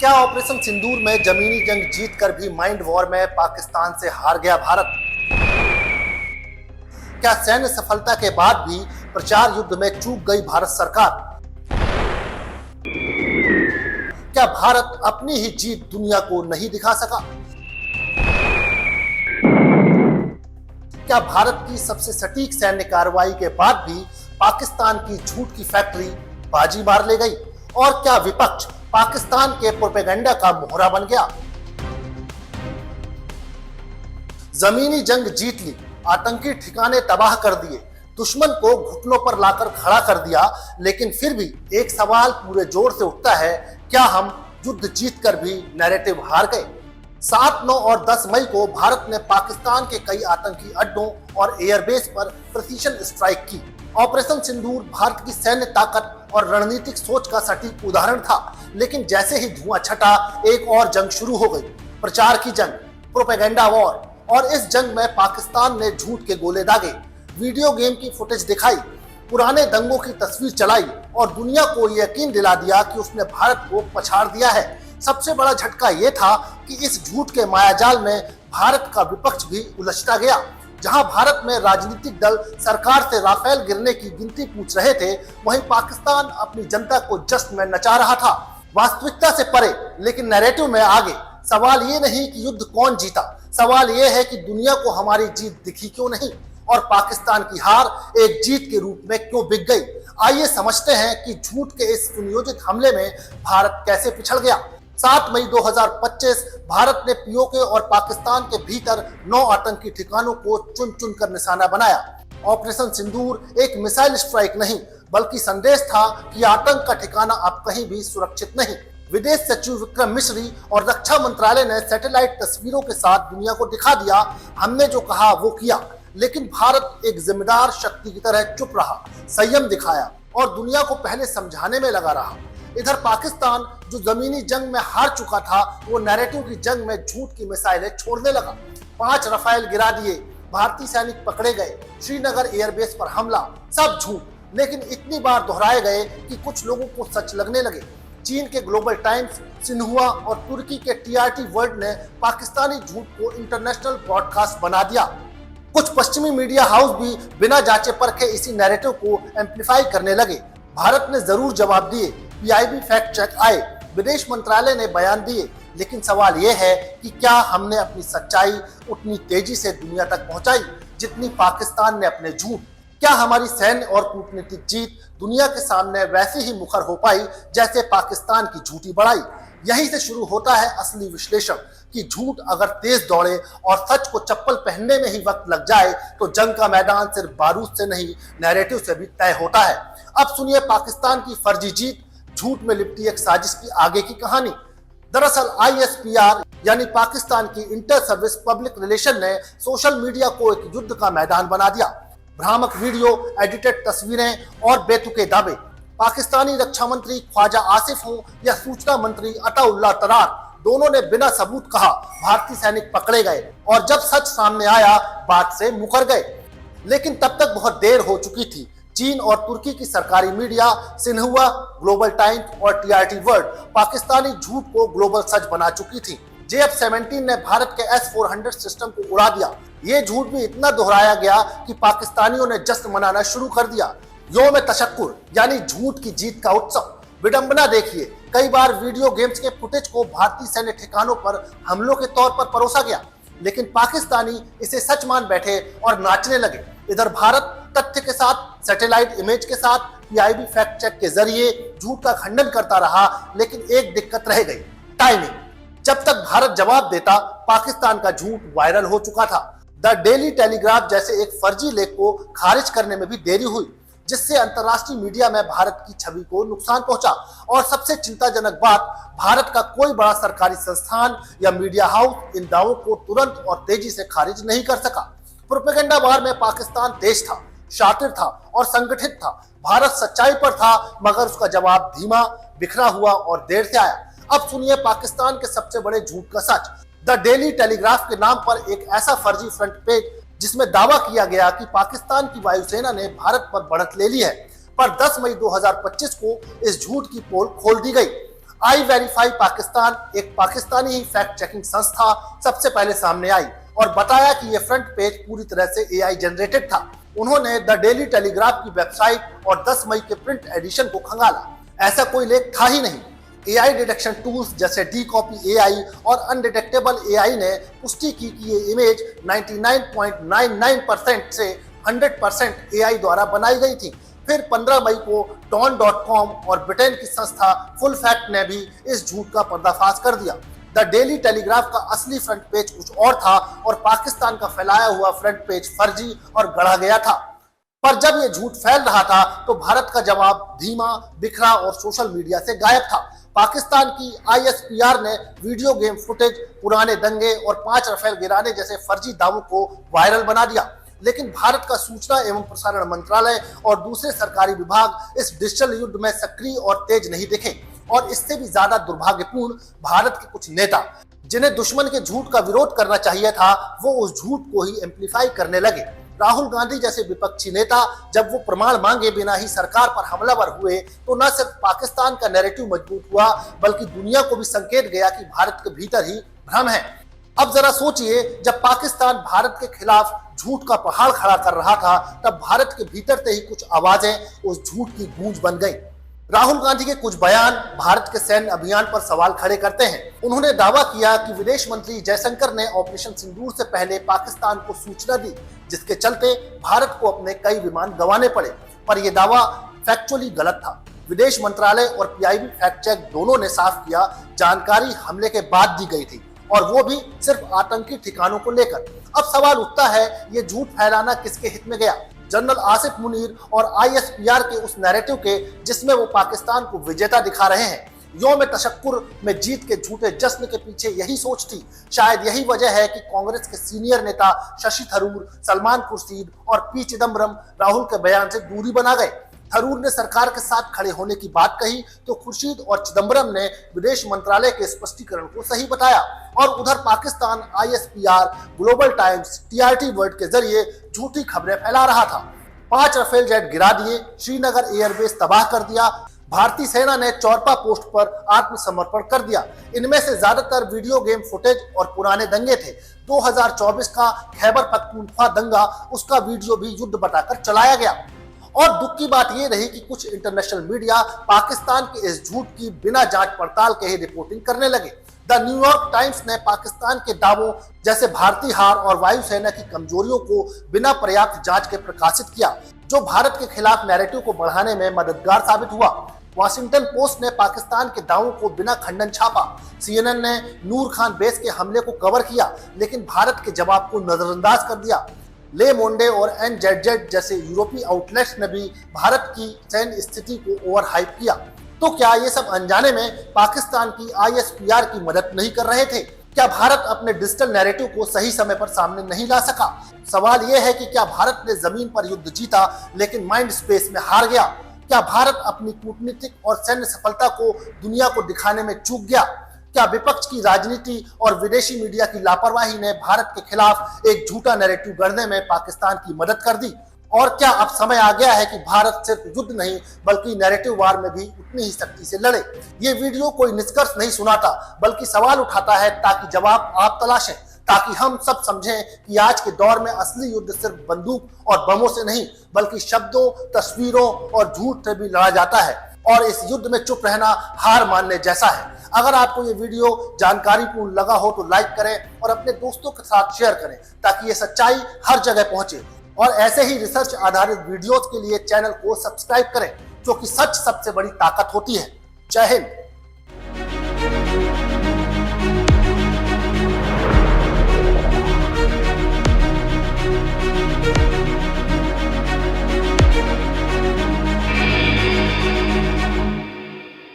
क्या ऑपरेशन सिंदूर में जमीनी जंग जीतकर भी माइंड वॉर में पाकिस्तान से हार गया भारत? क्या सैन्य सफलता के बाद भी प्रचार युद्ध में चूक गई भारत सरकार? क्या भारत अपनी ही जीत दुनिया को नहीं दिखा सका? क्या भारत की सबसे सटीक सैन्य कार्रवाई के बाद भी पाकिस्तान की झूठ की फैक्ट्री बाजी मार ले गई? और क्या विपक्ष पाकिस्तान के प्रोपेगेंडा का मोहरा बन गया? जमीनी जंग जीत ली, आतंकी ठिकाने तबाह कर दिए, दुश्मन को घुटनों पर लाकर खड़ा कर दिया, लेकिन फिर भी एक सवाल पूरे जोर से उठता है, क्या हम युद्ध जीतकर भी नैरेटिव हार गए? 7, 9 और 10 मई को भारत ने पाकिस्तान के कई आतंकी अड्डों और एयरबेस पर प्रिसीजन स्ट्राइक की। ऑपरेशन सिंदूर भारत की सैन्य ताकत और रणनीतिक सोच का सटीक उदाहरण था, लेकिन जैसे ही धुआं छटा, एक और जंग शुरू हो गई, प्रचार की जंग, प्रोपेगेंडा वॉर। और इस जंग में पाकिस्तान ने झूठ के गोले दागे, वीडियो गेम की फुटेज दिखाई, पुराने दंगों की तस्वीर चलाई और दुनिया को यकीन दिला दिया कि उसने भारत को पछाड़ दिया है। सबसे बड़ा झटका यह था कि इस झूठ के मायाजाल में भारत का विपक्ष भी उलझता गया। जहां भारत में राजनीतिक दल सरकार से राफेल गिरने की गिनती पूछ रहे थे, वहीं पाकिस्तान अपनी जनता को जश्न में नचा रहा था। वास्तविकता से परे लेकिन नैरेटिव में आगे। सवाल ये नहीं कि युद्ध कौन जीता, सवाल ये है कि दुनिया को हमारी जीत दिखी क्यों नहीं और पाकिस्तान की हार एक जीत के रूप में क्यों बिक गई। आइए समझते हैं कि झूठ के इस सुनियोजित हमले में भारत कैसे पिछड़ गया। 7 मई 2025 भारत ने पीओके और पाकिस्तान के भीतर 9 आतंकी ठिकानों को चुन चुन कर निशाना बनाया। ऑपरेशन सिंदूर एक मिसाइल स्ट्राइक नहीं, बल्कि संदेश था कि आतंक का ठिकाना अब कहीं भी सुरक्षित नहीं। विदेश सचिव विक्रम मिश्री और रक्षा मंत्रालय ने सैटेलाइट तस्वीरों के साथ दुनिया को दिखा दिया, हमने जो कहा वो किया। लेकिन भारत एक जिम्मेदार शक्ति की तरह चुप रहा, संयम दिखाया और दुनिया को पहले समझाने में लगा रहा। इधर पाकिस्तान जो जमीनी जंग में हार चुका था, वो नैरेटिव की जंग में झूठ की मिसाइलें छोड़ने लगा। 5 रफाल गिरा दिए, भारतीय सैनिक पकड़े गए, श्रीनगर एयरबेस पर हमला, सब झूठ, लेकिन इतनी बार दोहराए गए कि कुछ लोगों को सच लगने लगे। चीन के ग्लोबल टाइम्स, सिन्हुआ और तुर्की के टीआरटी वर्ल्ड ने पाकिस्तानी झूठ को इंटरनेशनल ब्रॉडकास्ट बना दिया। कुछ पश्चिमी मीडिया हाउस भी बिना जांचे परखे इसी नैरेटिव को एम्पलीफाई करने लगे। भारत ने जरूर जवाब दिए, पीआईबी फैक्ट चेक आए, विदेश मंत्रालय ने बयान दिए, लेकिन सवाल यह है कि क्या हमने अपनी सच्चाई उतनी तेजी से दुनिया तक पहुंचाई जितनी पाकिस्तान ने अपने झूठ? क्या हमारी सैन्य और कूटनीतिक जीत दुनिया के सामने वैसी ही मुखर हो पाई जैसे पाकिस्तान की झूठी बड़ाई? यहीं से शुरू होता है असली विश्लेषण कि झूठ अगर तेज दौड़े और सच को चप्पल पहनने में ही वक्त लग जाए तो जंग का मैदान सिर्फ बारूद से नहीं, नैरेटिव से भी तय होता है। अब सुनिए पाकिस्तान की फर्जी जीत, झूठ में लिपटी एक साजिश की आगे की कहानी। दरअसल आईएसपीआर यानी पाकिस्तान की इंटर सर्विस पब्लिक रिलेशन ने सोशल मीडिया को एक युद्ध का मैदान बना दिया। भ्रामक वीडियो, एडिटेड तस्वीरें और बेतुके दावे। पाकिस्तानी रक्षा मंत्री ख्वाजा आसिफ हो या सूचना मंत्री अताउल्लाह तरार, दोनों ने बिना सबूत कहा भारतीय सैनिक पकड़े गए और जब सच सामने आया बात से मुकर गए। लेकिन तब तक बहुत देर हो चुकी थी। चीन और तुर्की की सरकारी मीडिया, सिन्हुआ, ग्लोबल टाइम्स और टीआरटी वर्ल्ड पाकिस्तानी झूठ को ग्लोबल सच बना चुकी थी। JF-17 ने भारत के S-400 सिस्टम को उड़ा दिया। ये झूठ भी इतना दोहराया गया कि पाकिस्तानियों ने जश्न मनाना शुरू कर दिया। योम तशक्कुर यानी झूठ की जीत का उत्सव। विडंबना देखिए, कई बार वीडियो गेम्स के फुटेज को भारतीय सैन्य ठिकानों पर हमलों के तौर पर परोसा गया, लेकिन पाकिस्तानी इसे सच मान बैठे और नाचने लगे। इधर भारत तथ्य के साथ, सैटेलाइट इमेज के साथ, पीआईबी फैक्ट चेक के जरिए झूठ का खंडन करता रहा, लेकिन एक दिक्कत रह गई, टाइमिंग। जब तक भारत जवाब देता, पाकिस्तान का झूठ वायरल हो चुका था। द डेली टेलीग्राफ जैसे एक फर्जी लेख को खारिज करने में भी देरी हुई, जिससे अंतर्राष्ट्रीय मीडिया में भारत की छवि को नुकसान पहुंचा। और सबसे चिंताजनक बात, भारत का कोई बड़ा सरकारी संस्थान या मीडिया हाउस इन दावों को तुरंत और तेजी से खारिज नहीं कर सका। प्रोपेगेंडा वार में पाकिस्तान तेज था, शातिर था और संगठित था। भारत सच्चाई पर था, मगर उसका जवाब धीमा, बिखरा हुआ और देर से आया। अब सुनिए पाकिस्तान के सबसे बड़े झूठ का सच। द डेली टेलीग्राफ के नाम पर एक ऐसा फर्जी फ्रंट पेज जिसमें दावा किया गया कि पाकिस्तान की वायुसेना ने भारत पर बढ़त ले ली है, पर 10 मई 2025 को इस झूठ की पोल खोल दी गई। आई वेरीफाई पाकिस्तान, एक पाकिस्तानी ही फैक्ट चेकिंग संस्था, सबसे पहले सामने आई और बताया कि यह फ्रंट पेज पूरी तरह से एआई जनरेटेड था। उन्होंने द डेली टेलीग्राफ की वेबसाइट और 10 मई के प्रिंट एडिशन को खंगाला। ऐसा कोई लेख था ही नहीं। एआई डिटेक्शन टूल्स जैसे डी कॉपी एआई और अनडिटेक्टेबल एआई ने पुष्टि की कि ये इमेज 99.99% से 100% एआई द्वारा बनाई गई थी। फिर 15 मई को डॉन.कॉम और ब्रिटेन की संस्था फुल फैक्ट ने भी इस झूठ का पर्दाफाश कर दिया। द डेली टेलीग्राफ का असली फ्रंट पेज कुछ और था और पाकिस्तान का फैलाया हुआ फ्रंट पेज फर्जी और गढ़ा गया था। पर जब यह झूठ फैल रहा था तो भारत का जवाब धीमा, बिखरा और सोशल मीडिया से गायब था। पाकिस्तान की आईएसपीआर ने वीडियो गेम फुटेज, पुराने दंगे और 5 राफेल गिराने जैसे फर्जी दावों को वायरल बना दिया। लेकिन भारत का सूचना एवं प्रसारण मंत्रालय और दूसरे सरकारी विभाग इस डिजिटल युद्ध में सक्रिय और तेज नहीं दिखे। और इससे भी ज्यादा दुर्भाग्यपूर्ण, भारत के कुछ नेता जिन्हें दुश्मन के झूठ का विरोध करना चाहिए था, वो उस झूठ को ही एम्पलीफाई करने लगे। राहुल गांधी जैसे विपक्षी नेता जब वो प्रमाण मांगे बिना ही सरकार पर हमलावर हुए तो न सिर्फ पाकिस्तान का नैरेटिव मजबूत हुआ बल्कि दुनिया को भी संकेत गया कि भारत के भीतर ही भ्रम है। अब जरा सोचिए, जब पाकिस्तान भारत के खिलाफ झूठ का पहाड़ खड़ा कर रहा था तब भारत के भीतर से ही कुछ आवाजें उस झूठ की गूंज बन गई। राहुल गांधी के कुछ बयान भारत के सैन्य अभियान पर सवाल खड़े करते हैं। उन्होंने दावा किया कि विदेश मंत्री जयशंकर ने ऑपरेशन सिंदूर से पहले पाकिस्तान को सूचना दी, जिसके चलते भारत को अपने कई विमान गंवाने पड़े। पर यह दावा फैक्चुअली गलत था। विदेश मंत्रालय और पीआईबी फैक्ट चेक दोनों ने साफ किया, जानकारी हमले के बाद दी गई थी और वो भी सिर्फ आतंकी ठिकानों को लेकर। अब सवाल उठता है, ये झूठ फैलाना किसके हित में गया? जनरल आसिफ मुनीर और आईएसपीआर के उस नैरेटिव के जिसमें वो पाकिस्तान को विजेता दिखा रहे हैं। यौम तशक्कुर में जीत के झूठे जश्न के पीछे यही सोच थी। शायद यही वजह है कि कांग्रेस के सीनियर नेता शशि थरूर, सलमान खुर्शीद और पी चिदम्बरम राहुल के बयान से दूरी बना गए। थरूर ने सरकार के साथ खड़े होने की बात कही तो खुर्शीद और चिदम्बरम ने विदेश मंत्रालय के स्पष्टीकरण को सही बताया। और उधर Pakistan ISPR, global times, TRT world के जरिए झूठी खबरें फैला रहा था। 5 राफेल जेट गिरा दिए, श्रीनगर एयरबेस तबाह कर दिया, भारतीय सेना ने चौरपा पोस्ट पर आत्मसमर्पण कर दिया। इनमें से ज्यादातर वीडियो गेम फुटेज और पुराने दंगे थे। 2024 का खैबर पख्तूनख्वा दंगा, उसका वीडियो भी युद्ध बताकर चलाया गया। और दुख की बात यह रही कि कुछ इंटरनेशनल मीडिया पाकिस्तान के इस झूठ की बिना जांच पड़ताल के ही रिपोर्टिंग करने लगे। द न्यूयॉर्क टाइम्स ने पाकिस्तान के दावों जैसे भारतीय हार और वायुसेना की कमजोरियों को बिना पर्याप्त जांच के प्रकाशित किया, जो भारत के खिलाफ नैरेटिव को बढ़ाने में मददगार साबित हुआ। वाशिंगटन पोस्ट ने पाकिस्तान के दावों को बिना खंडन छापा। सीएनएन ने नूर खान बेस के हमले को कवर किया लेकिन भारत के जवाब को नजरअंदाज कर दिया। ले मोंडे और एनजेडजेड जैसे यूरोपीय आउटलेट्स ने भी भारत की सैन्य स्थिति को ओवर हाइप किया। तो क्या ये सब अनजाने में पाकिस्तान की आईएसपीआर की मदद नहीं कर रहे थे? क्या भारत अपने डिजिटल नैरेटिव को सही समय पर सामने नहीं ला सका? सवाल यह है कि क्या भारत ने जमीन पर युद्ध जीता लेकिन माइंड स्पेस में हार गया? क्या भारत अपनी कूटनीतिक और सैन्य सफलता को दुनिया को दिखाने में चूक गया? क्या विपक्ष की राजनीति और विदेशी मीडिया की लापरवाही ने भारत के खिलाफ एक झूठा नैरेटिव गढ़ने में पाकिस्तान की मदद कर दी? और क्या अब समय आ गया है कि भारत सिर्फ युद्ध नहीं बल्कि नैरेटिव वार में भी उतनी ही सख्ती से लड़े? ये वीडियो कोई निष्कर्ष नहीं सुनाता बल्कि सवाल उठाता है ताकि जवाब आप तलाशें, ताकि हम सब समझें कि आज के दौर में असली युद्ध सिर्फ बंदूक और बमों से नहीं बल्कि शब्दों, तस्वीरों और झूठ से भी लड़ा जाता है। और इस युद्ध में चुप रहना हार मानने जैसा है। अगर आपको ये वीडियो जानकारीपूर्ण लगा हो तो लाइक करें और अपने दोस्तों के साथ शेयर करें ताकि ये सच्चाई हर जगह पहुंचे। और ऐसे ही रिसर्च आधारित वीडियोस के लिए चैनल को सब्सक्राइब करें, क्योंकि सच सबसे बड़ी ताकत होती है। जय हिंद।